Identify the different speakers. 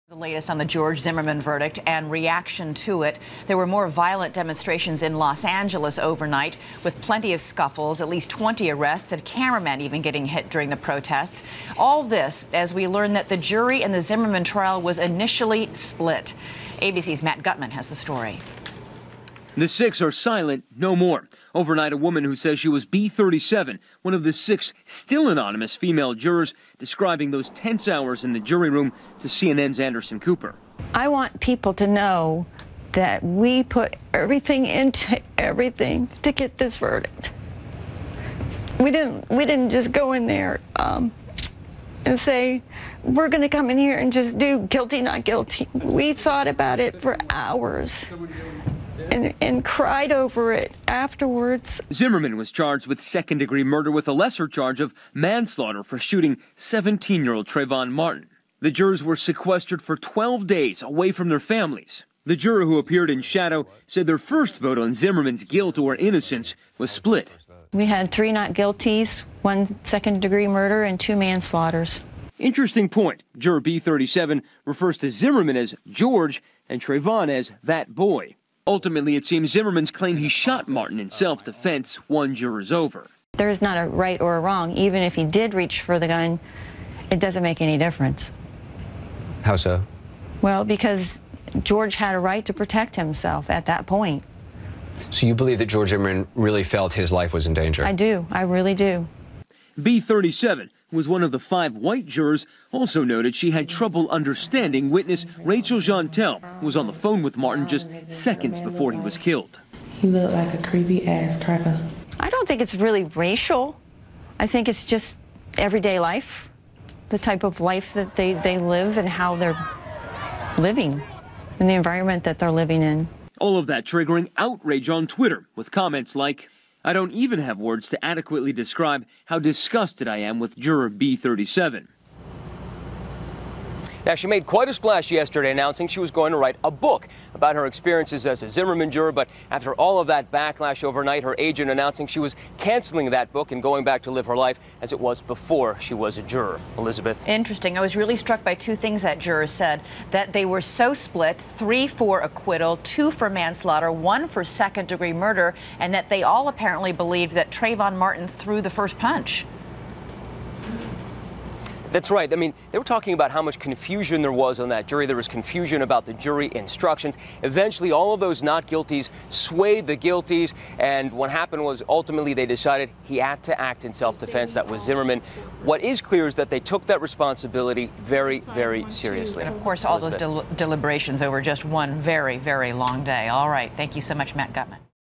Speaker 1: The latest on the George Zimmerman verdict and reaction to it. There were more violent demonstrations in Los Angeles overnight with plenty of scuffles, at least 20 arrests, and cameramen even getting hit during the protests. All this as we learn that the jury in the Zimmerman trial was initially split. ABC's Matt Gutman has the story.
Speaker 2: The six are silent no more. Overnight, a woman who says she was B37, one of the six still anonymous female jurors, describing those tense hours in the jury room to CNN's Anderson Cooper.
Speaker 3: I want people to know that we put everything into everything to get this verdict. We didn't just go in there and say, we're going to come in here and just do guilty, not guilty. We thought about it for hours. And cried over it afterwards.
Speaker 2: Zimmerman was charged with second-degree murder with a lesser charge of manslaughter for shooting 17-year-old Trayvon Martin. The jurors were sequestered for 12 days away from their families. The juror who appeared in shadow said their first vote on Zimmerman's guilt or innocence was split.
Speaker 3: We had 3 not guilties, 1 second-degree murder, and 2 manslaughters.
Speaker 2: Interesting point. Juror B37 refers to Zimmerman as George and Trayvon as that boy. Ultimately, it seems Zimmerman's claim he shot Martin in self-defense won jurors over.
Speaker 3: There is not a right or a wrong. Even if he did reach for the gun, it doesn't make any difference.
Speaker 4: How so?
Speaker 3: Well, because George had a right to protect himself at that point.
Speaker 4: So you believe that George Zimmerman really felt his life was in danger?
Speaker 3: I do. I really do.
Speaker 2: B37, who was one of the 5 white jurors, also noted she had trouble understanding witness Rachel Jantel, who was on the phone with Martin just seconds before he was killed.
Speaker 5: He looked like a creepy ass cracker.
Speaker 3: I don't think it's really racial. I think it's just everyday life, the type of life that they live and how they're living, and the environment that they're living in.
Speaker 2: All of that triggering outrage on Twitter with comments like, "I don't even have words to adequately describe how disgusted I am with juror B37.
Speaker 6: Now, she made quite a splash yesterday announcing she was going to write a book about her experiences as a Zimmerman juror, but after all of that backlash overnight, her agent announcing she was canceling that book and going back to live her life as it was before she was a juror. Elizabeth.
Speaker 1: Interesting. I was really struck by 2 things that juror said, that they were so split, 3 for acquittal, 2 for manslaughter, 1 for second-degree murder, and that they all apparently believed that Trayvon Martin threw the first punch.
Speaker 6: That's right. I mean, they were talking about how much confusion there was on that jury. There was confusion about the jury instructions. Eventually, all of those not guilties swayed the guilties, and what happened was ultimately they decided he had to act in self-defense. That was Zimmerman. What is clear is that they took that responsibility very, very seriously.
Speaker 1: And of course, all those deliberations over just one very, very long day. All right. Thank you so much, Matt Gutman.